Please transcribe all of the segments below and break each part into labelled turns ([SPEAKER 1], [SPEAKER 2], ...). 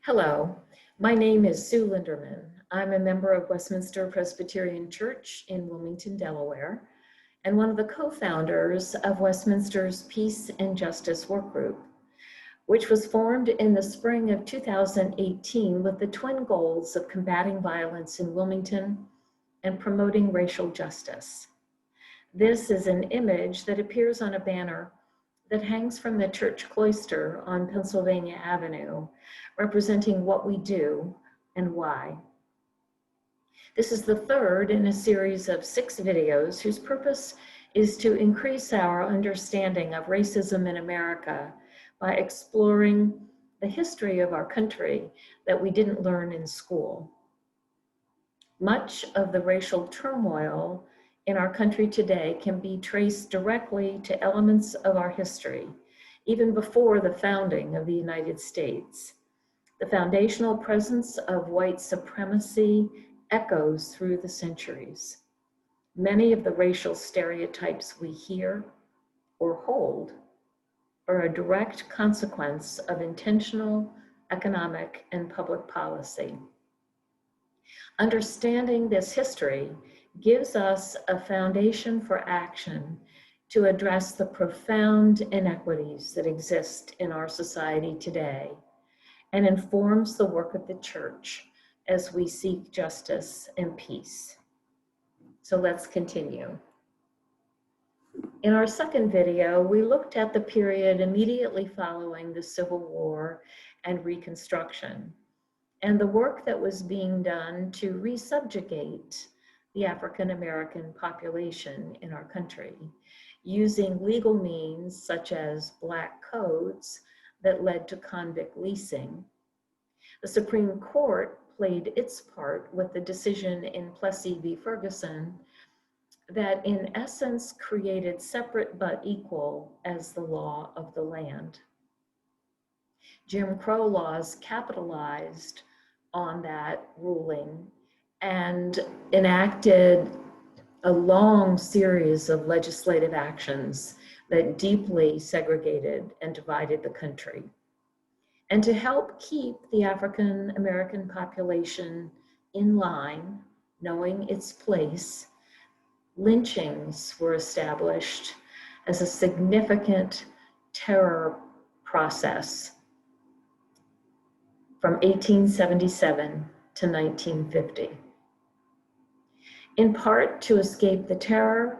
[SPEAKER 1] Hello, my name is Sue Linderman. I'm a member of Westminster Presbyterian Church in Wilmington, Delaware, and one of the co-founders of Westminster's Peace and Justice Work Group, which was formed in the spring of 2018 with the twin goals of combating violence in Wilmington and promoting racial justice. This is an image that appears on a banner that hangs from the church cloister on Pennsylvania Avenue, representing what we do and why. This is the third in a series of 6 videos whose purpose is to increase our understanding of racism in America by exploring the history of our country that we didn't learn in school. Much of the racial turmoil in our country today can be traced directly to elements of our history, even before the founding of the United States. The foundational presence of white supremacy echoes through the centuries. Many of the racial stereotypes we hear or hold are a direct consequence of intentional economic and public policy. Understanding this history gives us a foundation for action to address the profound inequities that exist in our society today and informs the work of the church as we seek justice and peace. So let's continue. In our second video, we looked at the period immediately following the Civil War and Reconstruction, and the work that was being done to resubjugate the African American population in our country, using legal means such as black codes that led to convict leasing. The Supreme Court played its part with the decision in Plessy v. Ferguson that in essence created separate but equal as the law of the land. Jim Crow laws capitalized on that ruling and enacted a long series of legislative actions that deeply segregated and divided the country. And to help keep the African American population in line, knowing its place, lynchings were established as a significant terror process from 1877 to 1950. In part to escape the terror,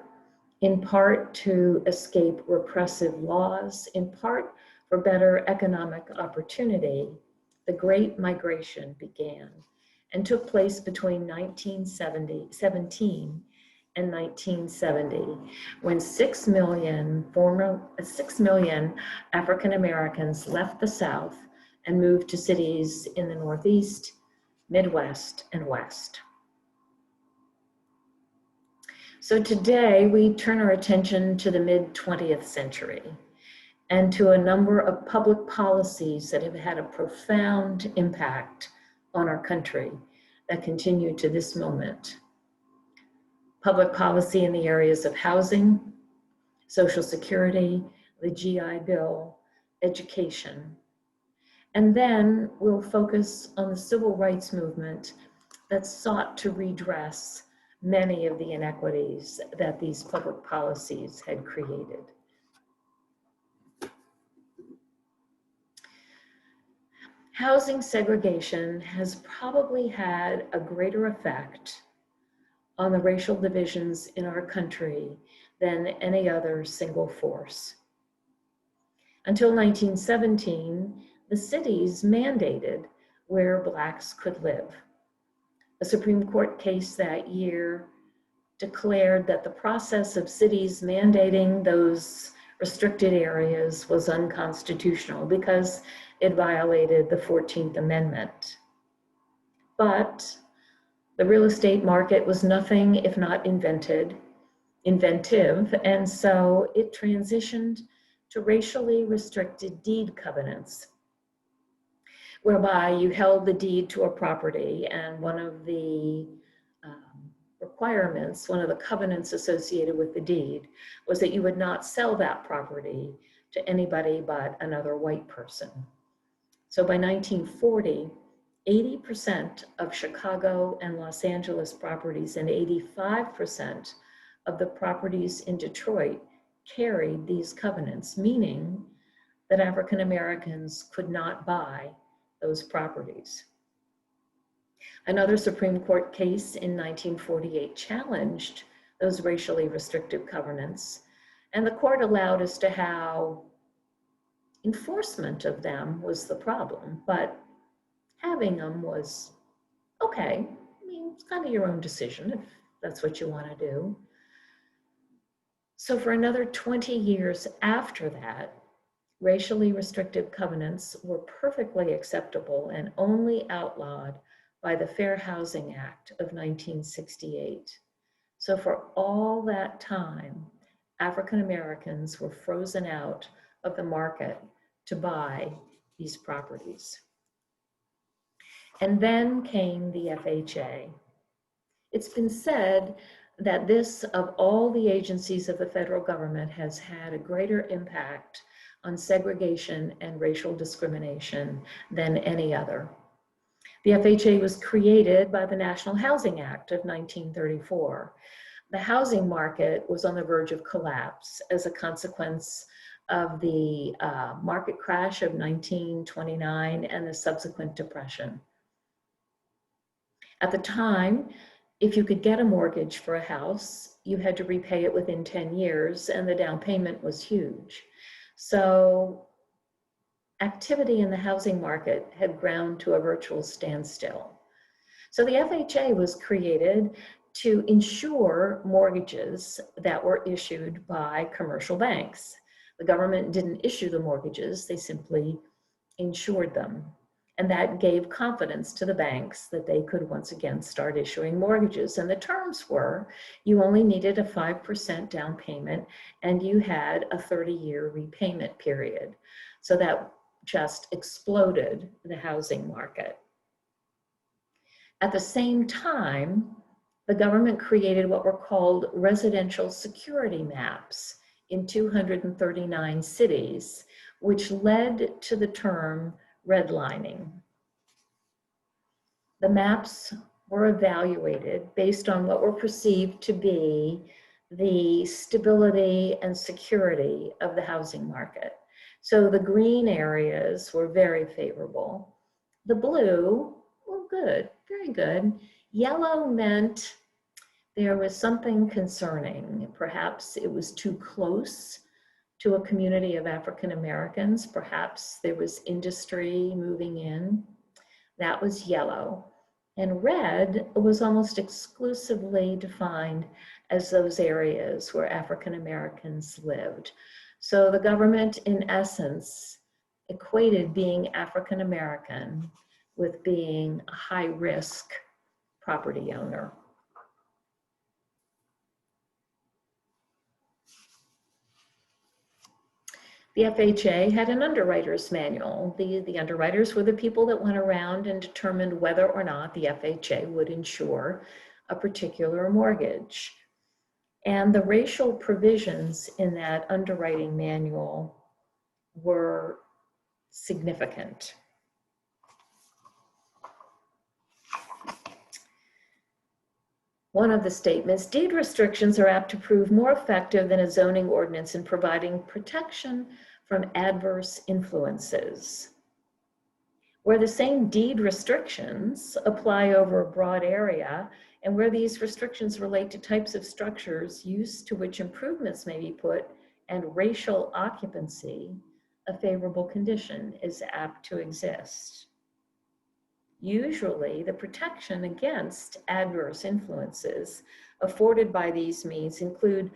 [SPEAKER 1] in part to escape repressive laws, in part for better economic opportunity, the Great Migration began and took place between 1917 and 1970, when 6 million African Americans left the South and moved to cities in the Northeast, Midwest, and West. So today we turn our attention to the mid-20th century and to a number of public policies that have had a profound impact on our country that continue to this moment. Public policy in the areas of housing, Social Security, the GI Bill, education. And then we'll focus on the civil rights movement that sought to redress many of the inequities that these public policies had created. Housing segregation has probably had a greater effect on the racial divisions in our country than any other single force. Until 1917, the cities mandated where Blacks could live. A Supreme Court case that year declared that the process of cities mandating those restricted areas was unconstitutional because it violated the 14th Amendment. But the real estate market was nothing if not inventive, and so it transitioned to racially restricted deed covenants, whereby you held the deed to a property, and one of the requirements, one of the covenants associated with the deed, was that you would not sell that property to anybody but another white person. So by 1940, 80% of Chicago and Los Angeles properties and 85% of the properties in Detroit carried these covenants, meaning that African Americans could not buy those properties. Another Supreme Court case in 1948 challenged those racially restrictive covenants, and the court allowed as to how enforcement of them was the problem, but having them was okay. I mean, it's kind of your own decision if that's what you want to do. So for another 20 years after that, racially restrictive covenants were perfectly acceptable and only outlawed by the Fair Housing Act of 1968. So for all that time, African Americans were frozen out of the market to buy these properties. And then came the FHA. It's been said that this, of all the agencies of the federal government, has had a greater impact on segregation and racial discrimination than any other. The FHA was created by the National Housing Act of 1934. The housing market was on the verge of collapse as a consequence of the market crash of 1929 and the subsequent depression. At the time, if you could get a mortgage for a house, you had to repay it within 10 years, and the down payment was huge. So activity in the housing market had ground to a virtual standstill. So the FHA was created to insure mortgages that were issued by commercial banks. The government didn't issue the mortgages, they simply insured them. And that gave confidence to the banks that they could once again start issuing mortgages. And the terms were, you only needed a 5% down payment and you had a 30-year repayment period. So that just exploded the housing market. At the same time, the government created what were called residential security maps in 239 cities, which led to the term redlining. The maps were evaluated based on what were perceived to be the stability and security of the housing market. So the green areas were very favorable. The blue were good, very good. Yellow meant there was something concerning. Perhaps it was too close to a community of African Americans. Perhaps there was industry moving in. That was yellow. And red was almost exclusively defined as those areas where African Americans lived. So the government, in essence, equated being African American with being a high-risk property owner. The FHA had an underwriter's manual. The underwriters were the people that went around and determined whether or not the FHA would insure a particular mortgage. And the racial provisions in that underwriting manual were significant. One of the statements, deed restrictions are apt to prove more effective than a zoning ordinance in providing protection from adverse influences. Where the same deed restrictions apply over a broad area, and where these restrictions relate to types of structures, use to which improvements may be put, and racial occupancy, a favorable condition is apt to exist. Usually, the protection against adverse influences afforded by these means include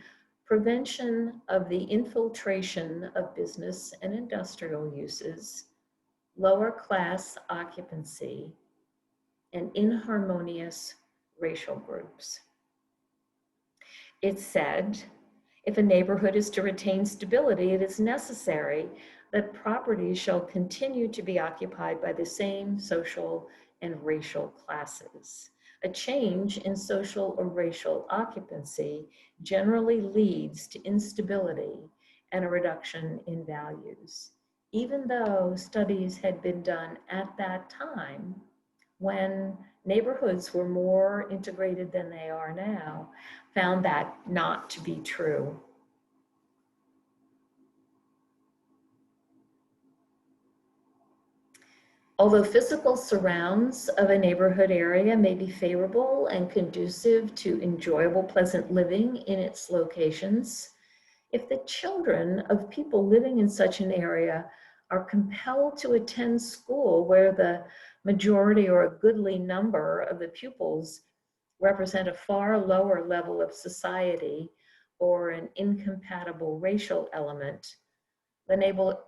[SPEAKER 1] prevention of the infiltration of business and industrial uses, lower class occupancy, and inharmonious racial groups. It's said, if a neighborhood is to retain stability, it is necessary that property shall continue to be occupied by the same social and racial classes. A change in social or racial occupancy generally leads to instability and a reduction in values. even though studies had been done at that time when neighborhoods were more integrated than they are now, found that not to be true. Although physical surrounds of a neighborhood area may be favorable and conducive to enjoyable, pleasant living in its locations, if the children of people living in such an area are compelled to attend school where the majority or a goodly number of the pupils represent a far lower level of society or an incompatible racial element, the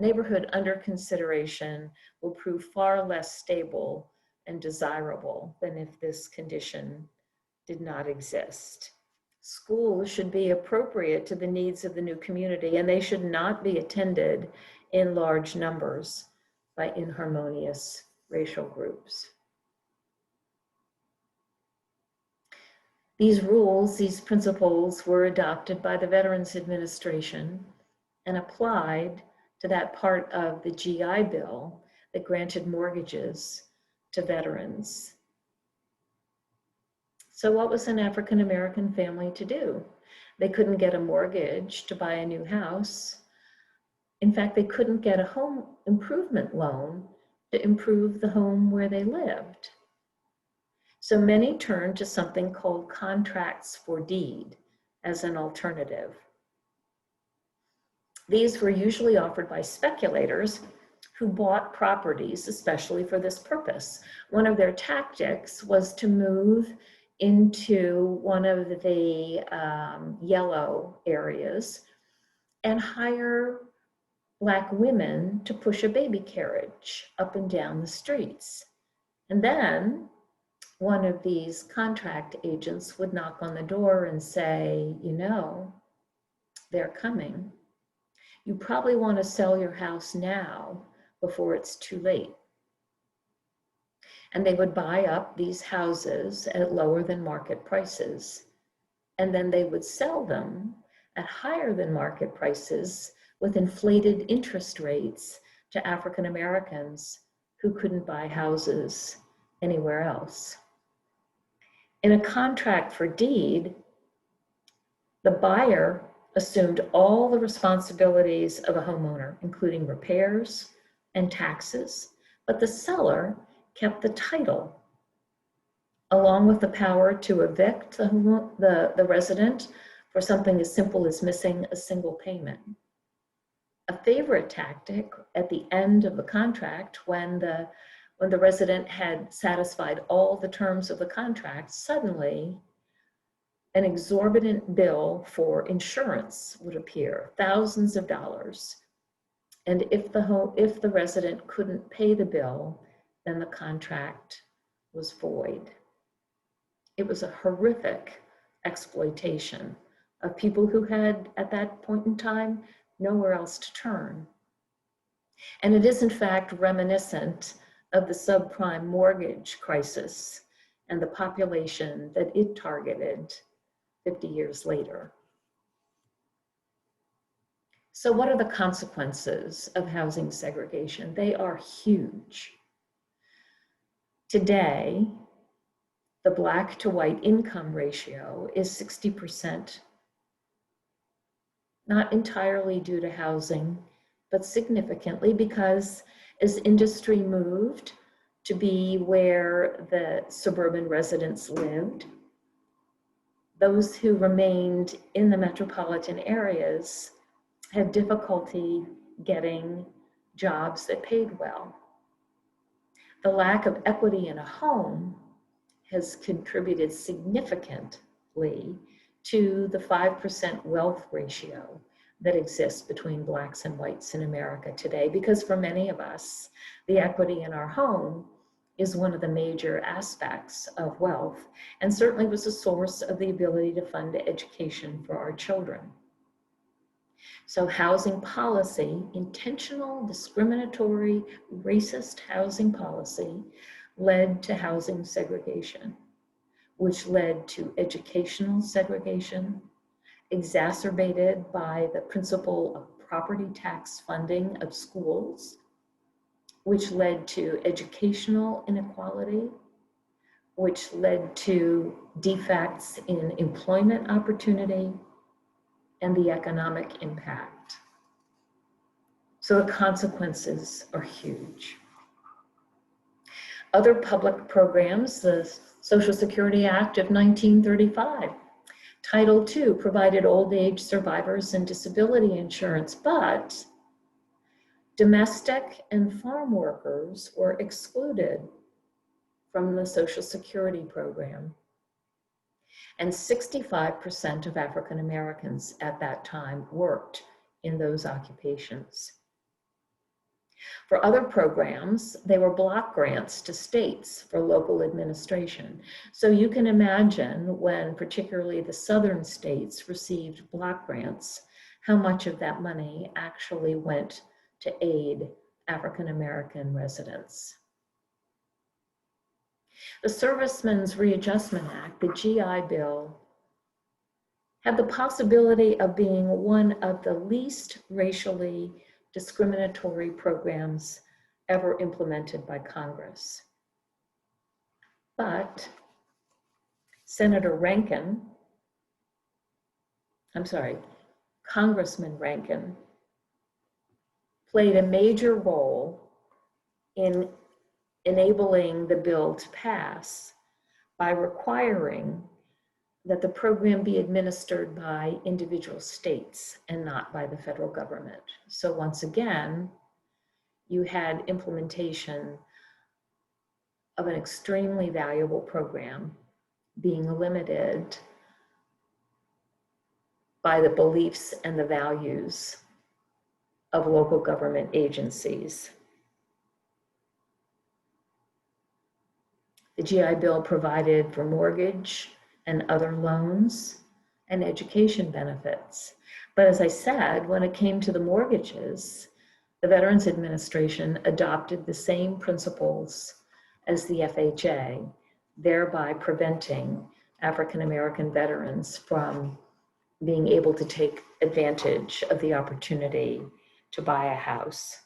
[SPEAKER 1] neighborhood under consideration will prove far less stable and desirable than if this condition did not exist. Schools should be appropriate to the needs of the new community, and they should not be attended in large numbers by inharmonious racial groups. These rules, these principles were adopted by the Veterans Administration and applied to that part of the GI Bill that granted mortgages to veterans. So what was an African American family to do? They couldn't get a mortgage to buy a new house. In fact, they couldn't get a home improvement loan to improve the home where they lived. So many turned to something called contracts for deed as an alternative. These were usually offered by speculators who bought properties especially for this purpose. One of their tactics was to move into one of the yellow areas and hire Black women to push a baby carriage up and down the streets. And then one of these contract agents would knock on the door and say, you know, they're coming. You probably want to sell your house now before it's too late. And they would buy up these houses at lower than market prices. And then they would sell them at higher than market prices with inflated interest rates to African Americans who couldn't buy houses anywhere else. In a contract for deed, the buyer assumed all the responsibilities of a homeowner, including repairs and taxes, but the seller kept the title, along with the power to evict the resident for something as simple as missing a single payment. A favorite tactic at the end of the contract, when the resident had satisfied all the terms of the contract, suddenly an exorbitant bill for insurance would appear, thousands of dollars. And if the resident couldn't pay the bill, then the contract was void. It was a horrific exploitation of people who had, at that point in time, nowhere else to turn. And it is in fact reminiscent of the subprime mortgage crisis and the population that it targeted 50 years later. So what are the consequences of housing segregation? They are huge. Today, the Black to white income ratio is 60%, not entirely due to housing, but significantly because as industry moved to be where the suburban residents lived, those who remained in the metropolitan areas had difficulty getting jobs that paid well. The lack of equity in a home has contributed significantly to the 5% wealth ratio that exists between Blacks and whites in America today, because for many of us, the equity in our home is one of the major aspects of wealth, and certainly was a source of the ability to fund education for our children. So housing policy, intentional, discriminatory, racist housing policy, led to housing segregation, which led to educational segregation, exacerbated by the principle of property tax funding of schools, which led to educational inequality, which led to defects in employment opportunity and the economic impact. So the consequences are huge. Other public programs, the Social Security Act of 1935, Title II provided old age survivors and disability insurance, but domestic and farm workers were excluded from the Social Security program. And 65% of African Americans at that time worked in those occupations. For other programs, they were block grants to states for local administration. So you can imagine when particularly the southern states received block grants, how much of that money actually went to aid African American residents. The Servicemen's Readjustment Act, the GI Bill, had the possibility of being one of the least racially discriminatory programs ever implemented by Congress. But Congressman Rankin played a major role in enabling the bill to pass by requiring that the program be administered by individual states and not by the federal government. So once again, you had implementation of an extremely valuable program being limited by the beliefs and the values of local government agencies. The GI Bill provided for mortgage and other loans and education benefits. But as I said, when it came to the mortgages, the Veterans Administration adopted the same principles as the FHA, thereby preventing African American veterans from being able to take advantage of the opportunity to buy a house.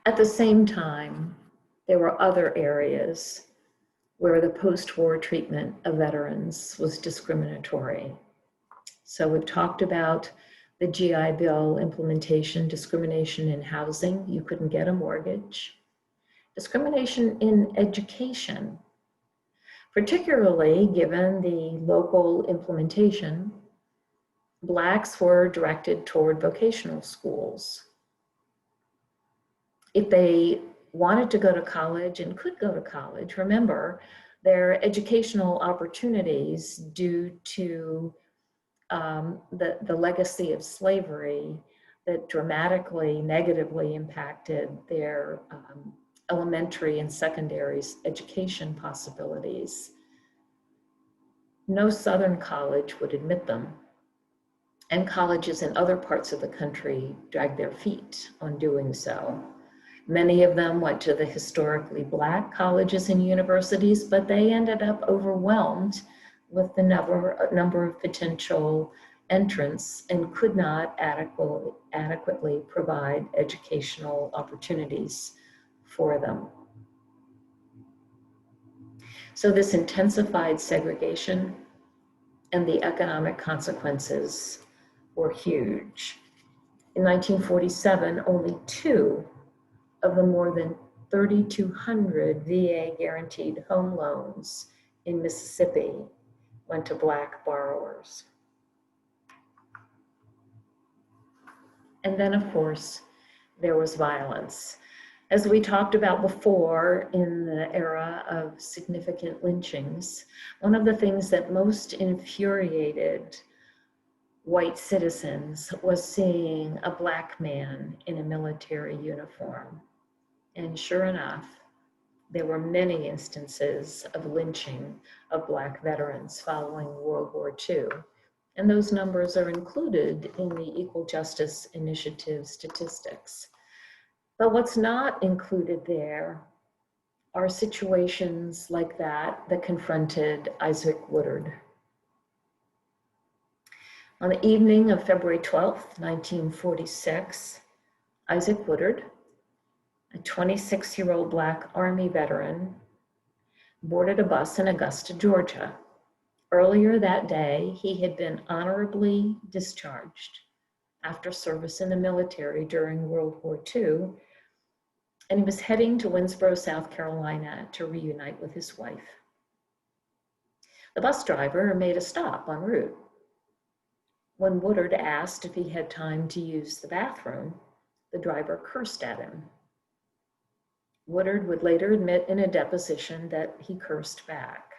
[SPEAKER 1] At the same time, there were other areas where the post-war treatment of veterans was discriminatory. So we've talked about the GI Bill implementation, discrimination in housing, you couldn't get a mortgage. Discrimination in education, particularly given the local implementation, Blacks were directed toward vocational schools. If they wanted to go to college and could go to college, remember, their educational opportunities due to the legacy of slavery that dramatically negatively impacted their elementary and secondary education possibilities. No Southern college would admit them, and colleges in other parts of the country dragged their feet on doing so. Many of them went to the historically Black colleges and universities, but they ended up overwhelmed with the number of potential entrants and could not adequately provide educational opportunities for them. So this intensified segregation and the economic consequences were huge. In 1947, only 2 of the more than 3,200 VA guaranteed home loans in Mississippi went to Black borrowers. And then, of course, there was violence. As we talked about before, in the era of significant lynchings, one of the things that most infuriated white citizens was seeing a Black man in a military uniform. And sure enough, there were many instances of lynching of Black veterans following World War II. And those numbers are included in the Equal Justice Initiative statistics. But what's not included there are situations like that confronted Isaac Woodard. On the evening of February 12th, 1946, Isaac Woodard, a 26-year-old Black Army veteran, boarded a bus in Augusta, Georgia. Earlier that day, he had been honorably discharged after service in the military during World War II, and he was heading to Winnsboro, South Carolina to reunite with his wife. The bus driver made a stop en route. When Woodard asked if he had time to use the bathroom, the driver cursed at him. Woodard would later admit in a deposition that he cursed back.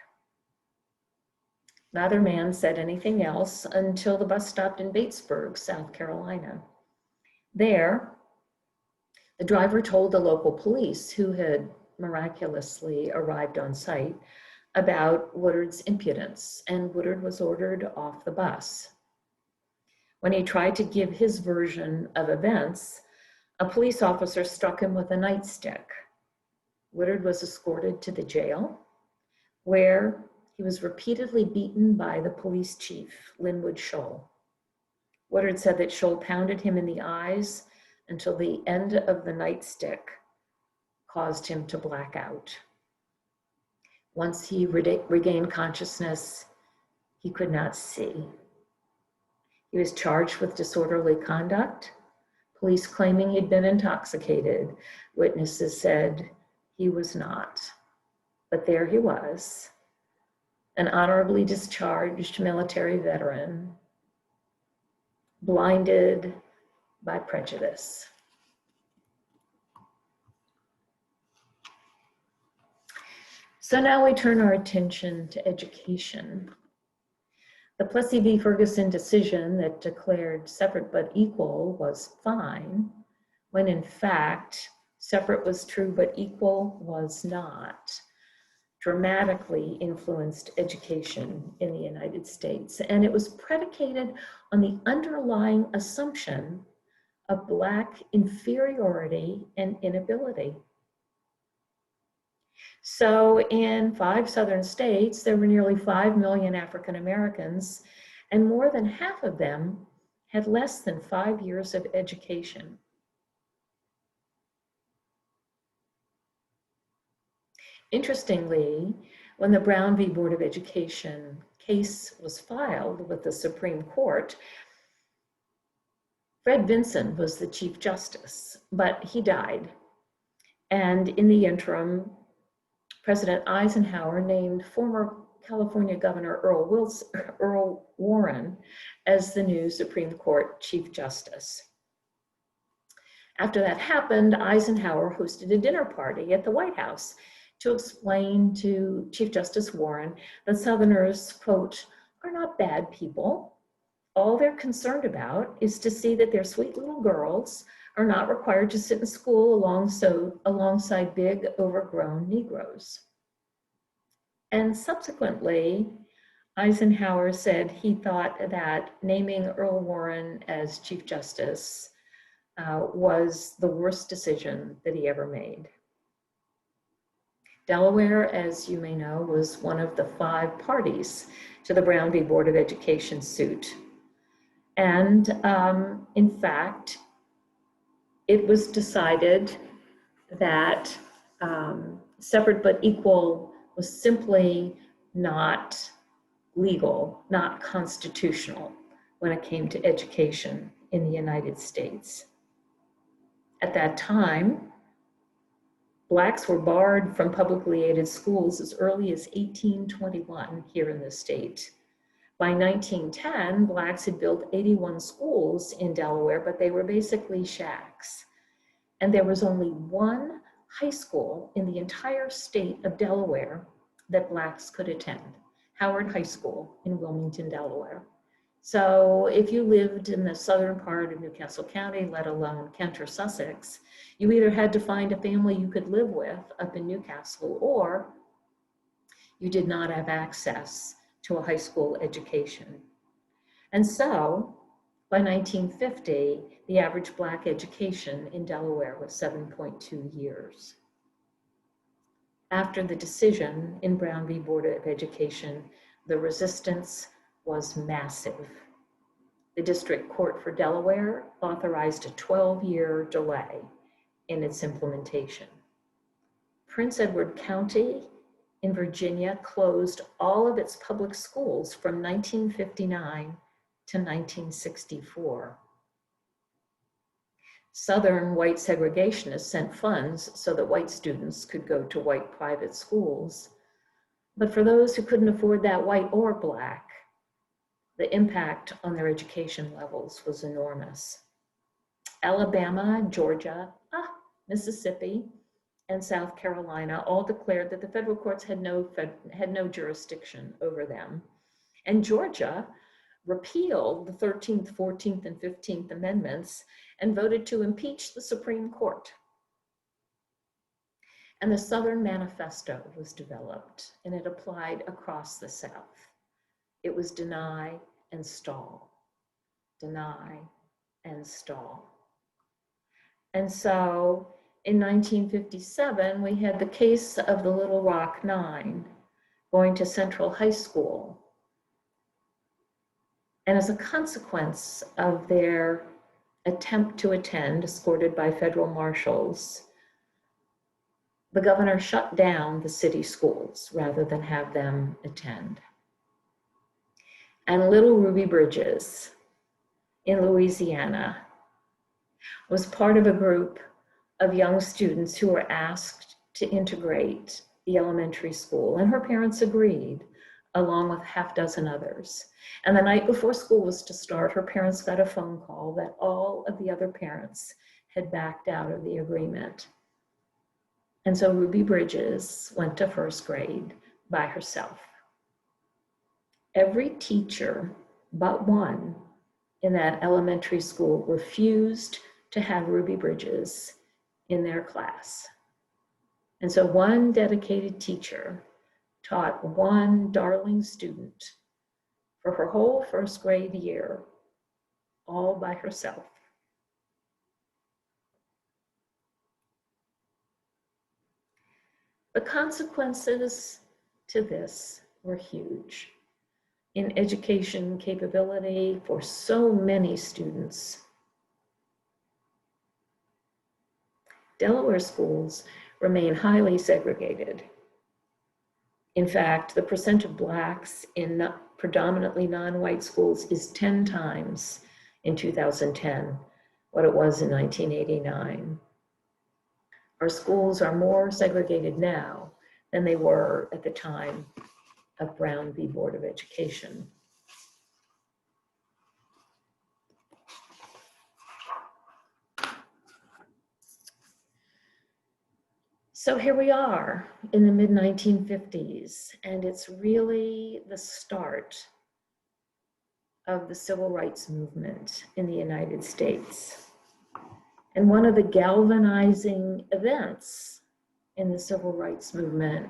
[SPEAKER 1] Neither man said anything else until the bus stopped in Batesburg, South Carolina. There, the driver told the local police, who had miraculously arrived on site, about Woodard's impudence, and Woodard was ordered off the bus. When he tried to give his version of events, a police officer struck him with a nightstick. Woodard was escorted to the jail, where he was repeatedly beaten by the police chief, Linwood Scholl. Woodard said that Scholl pounded him in the eyes until the end of the nightstick caused him to black out. Once he regained consciousness, he could not see. He was charged with disorderly conduct, police claiming he'd been intoxicated. Witnesses said he was not, but there he was, an honorably discharged military veteran, blinded by prejudice. So now we turn our attention to education. The Plessy v. Ferguson decision that declared separate but equal was fine, when in fact, separate was true but equal was not, dramatically influenced education in the United States. And it was predicated on the underlying assumption of Black inferiority and inability. So in 5 southern states, there were nearly 5 million African Americans, and more than half of them had less than 5 years of education. Interestingly, when the Brown v. Board of Education case was filed with the Supreme Court, Fred Vinson was the Chief Justice, but he died. And in the interim, President Eisenhower named former California Governor Earl Warren as the new Supreme Court Chief Justice. After that happened, Eisenhower hosted a dinner party at the White House to explain to Chief Justice Warren that Southerners, quote, are not bad people. All they're concerned about is to see that their sweet little girls are not required to sit in school alongside big, overgrown Negroes. And subsequently, Eisenhower said he thought that naming Earl Warren as Chief Justice was the worst decision that he ever made. Delaware, as you may know, was one of the 5 parties to the Brown v. Board of Education suit. And in fact, it was decided that separate but equal was simply not legal, not constitutional when it came to education in the United States. At that time, Blacks were barred from publicly aided schools as early as 1821 here in the state. By 1910, Blacks had built 81 schools in Delaware, but they were basically shacks. And there was only one high school in the entire state of Delaware that Blacks could attend, Howard High School in Wilmington, Delaware. So if you lived in the southern part of Newcastle County, let alone Kent or Sussex, you either had to find a family you could live with up in Newcastle, or you did not have access to a high school education. And so by 1950, the average Black education in Delaware was 7.2 years. After the decision in Brown v. Board of Education, the resistance was massive. The District Court for Delaware authorized a 12-year delay in its implementation. Prince Edward County in Virginia closed all of its public schools from 1959 to 1964. Southern white segregationists sent funds so that white students could go to white private schools. But for those who couldn't afford that, white or Black, the impact on their education levels was enormous. Alabama, Georgia, Mississippi, and South Carolina all declared that the federal courts had no jurisdiction over them. And Georgia repealed the 13th, 14th, and 15th Amendments and voted to impeach the Supreme Court. And the Southern Manifesto was developed, and it applied across the South. It was deny and stall, deny and stall. And so in 1957, we had the case of the Little Rock Nine going to Central High School. And as a consequence of their attempt to attend, escorted by federal marshals, the governor shut down the city schools rather than have them attend. And Little Ruby Bridges in Louisiana was part of a group of young students who were asked to integrate the elementary school, and her parents agreed, along with half dozen others. And the night before school was to start, her parents got a phone call that all of the other parents had backed out of the agreement. And so Ruby Bridges went to first grade by herself. Every teacher but one in that elementary school refused to have Ruby Bridges in their class. And so one dedicated teacher taught one darling student for her whole first grade year, all by herself. The consequences to this were huge in education capability for so many students. Delaware schools remain highly segregated. In fact, the percent of Blacks in predominantly non-white schools is 10 times in 2010 what it was in 1989. Our schools are more segregated now than they were at the time of Brown v. Board of Education. So here we are in the mid-1950s, and it's really the start of the civil rights movement in the United States. And one of the galvanizing events in the civil rights movement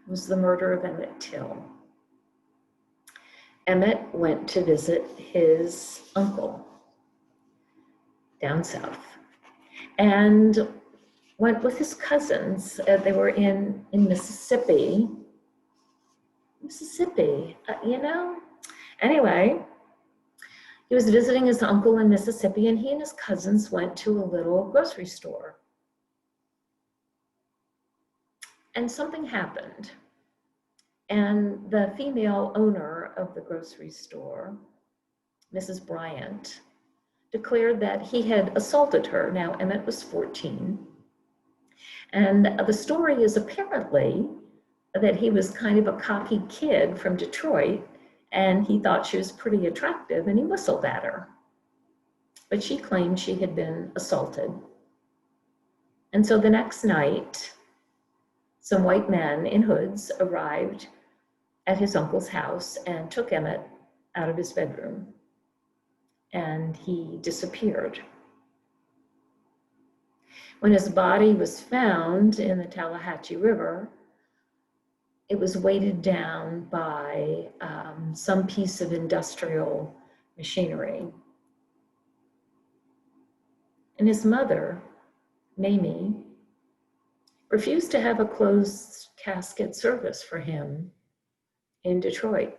[SPEAKER 1] was the murder of Emmett Till. Emmett went to visit his uncle down south and went with his cousins. They were in Mississippi. You know? Anyway, he was visiting his uncle in Mississippi, and he and his cousins went to a little grocery store. And something happened. And the female owner of the grocery store, Mrs. Bryant, declared that he had assaulted her. Now, Emmett was 14. And the story is apparently that he was kind of a cocky kid from Detroit, and he thought she was pretty attractive, and he whistled at her. But she claimed she had been assaulted. And so the next night, some white men in hoods arrived at his uncle's house and took Emmett out of his bedroom, and he disappeared. When his body was found in the Tallahatchie River, it was weighted down by some piece of industrial machinery. And his mother, Mamie, refused to have a closed casket service for him in Detroit.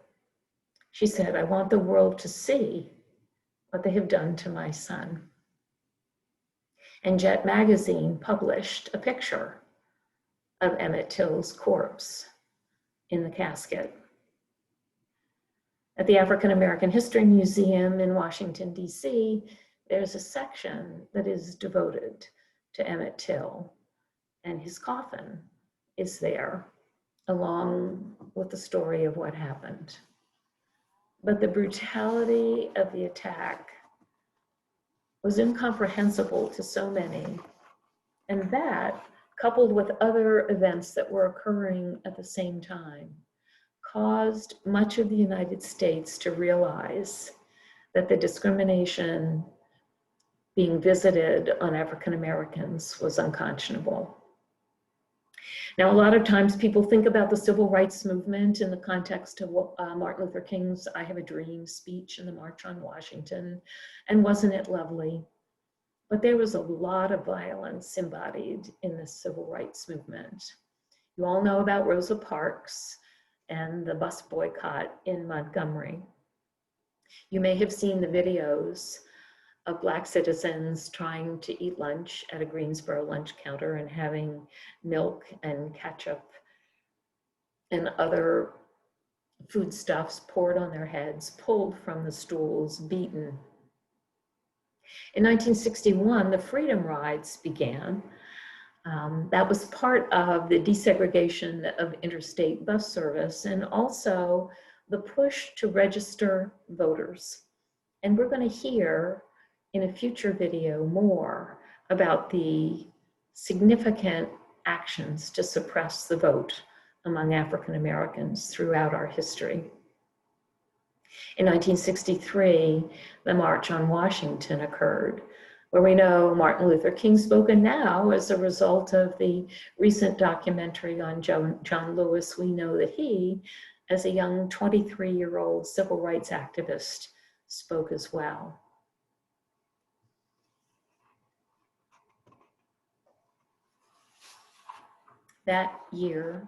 [SPEAKER 1] She said, "I want the world to see what they have done to my son. And Jet Magazine published a picture of Emmett Till's corpse in the casket. At the African American History Museum in Washington, D.C., there's a section that is devoted to Emmett Till, and his coffin is there, along with the story of what happened. But the brutality of the attack was incomprehensible to so many, and that, coupled with other events that were occurring at the same time, caused much of the United States to realize that the discrimination being visited on African Americans was unconscionable. Now, a lot of times people think about the civil rights movement in the context of Martin Luther King's I Have a Dream speech in the March on Washington, and wasn't it lovely? But there was a lot of violence embodied in the civil rights movement. You all know about Rosa Parks and the bus boycott in Montgomery. You may have seen the videos of Black citizens trying to eat lunch at a Greensboro lunch counter and having milk and ketchup and other foodstuffs poured on their heads, pulled from the stools, beaten. In 1961, the Freedom Rides began. That was part of the desegregation of interstate bus service and also the push to register voters. And we're going to hear in a future video more about the significant actions to suppress the vote among African Americans throughout our history. In 1963, the March on Washington occurred, where we know Martin Luther King spoken now as a result of the recent documentary on John Lewis. We know that he, as a young 23-year-old civil rights activist, spoke as well. That year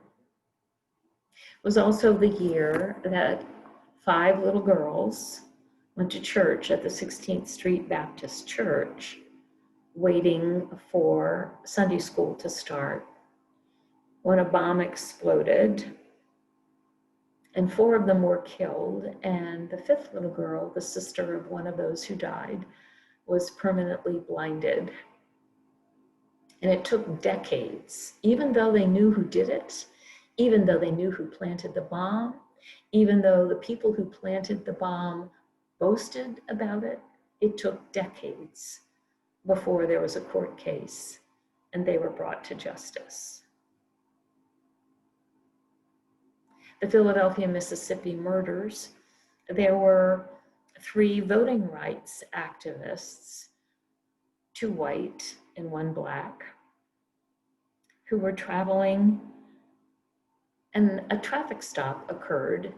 [SPEAKER 1] was also the year that 5 little girls went to church at the 16th Street Baptist Church, waiting for Sunday school to start, when a bomb exploded and 4 of them were killed, and the 5th little girl, the sister of one of those who died, was permanently blinded. And it took decades, even though they knew who did it, even though they knew who planted the bomb, even though the people who planted the bomb boasted about it, it took decades before there was a court case and they were brought to justice. The Philadelphia, Mississippi murders, there were 3 voting rights activists, 2 white and 1 black, who were traveling, and a traffic stop occurred,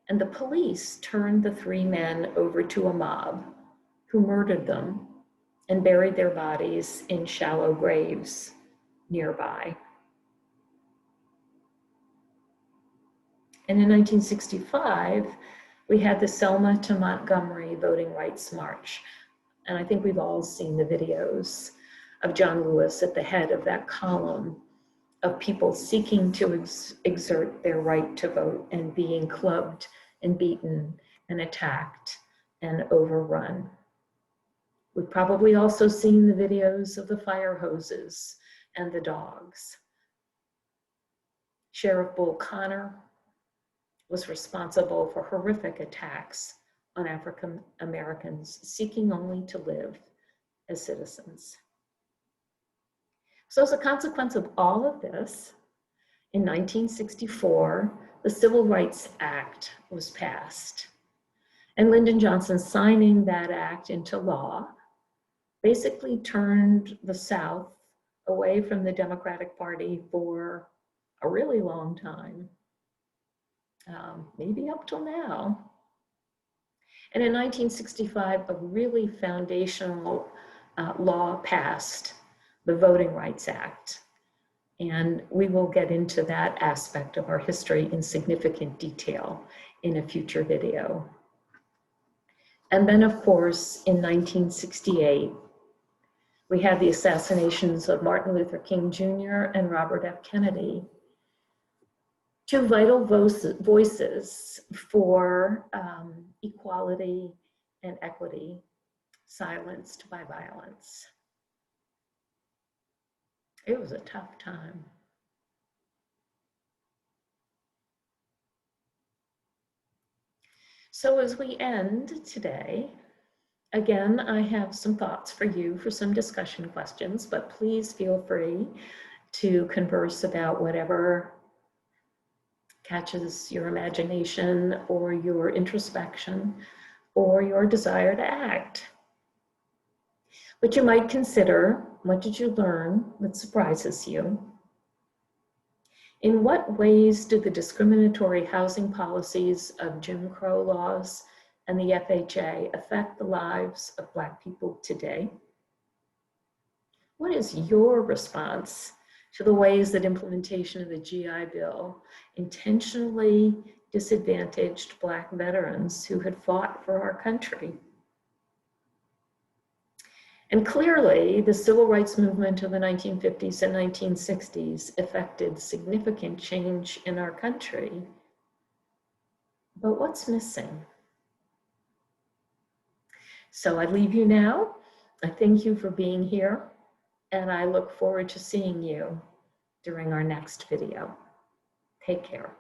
[SPEAKER 1] and the police turned the 3 men over to a mob who murdered them and buried their bodies in shallow graves nearby. And in 1965, we had the Selma to Montgomery Voting Rights March. And I think we've all seen the videos of John Lewis at the head of that column of people seeking to exert their right to vote and being clubbed and beaten and attacked and overrun. We've probably also seen the videos of the fire hoses and the dogs. Sheriff Bull Connor was responsible for horrific attacks on African Americans seeking only to live as citizens. So as a consequence of all of this, in 1964, the Civil Rights Act was passed. And Lyndon Johnson signing that act into law basically turned the South away from the Democratic Party for a really long time, maybe up till now. And in 1965, a really foundational law passed, the Voting Rights Act. And we will get into that aspect of our history in significant detail in a future video. And then, of course, in 1968, we had the assassinations of Martin Luther King Jr. and Robert F. Kennedy, two vital voices for equality and equity, silenced by violence. It was a tough time. So as we end today, again, I have some thoughts for you for some discussion questions, but please feel free to converse about whatever catches your imagination or your introspection or your desire to act. But you might consider, what did you learn that surprises you? In what ways do the discriminatory housing policies of Jim Crow laws and the FHA affect the lives of Black people today? What is your response to the ways that implementation of the GI Bill intentionally disadvantaged Black veterans who had fought for our country? And clearly, the civil rights movement of the 1950s and 1960s effected significant change in our country. But what's missing? So I leave you now. I thank you for being here, and I look forward to seeing you during our next video. Take care.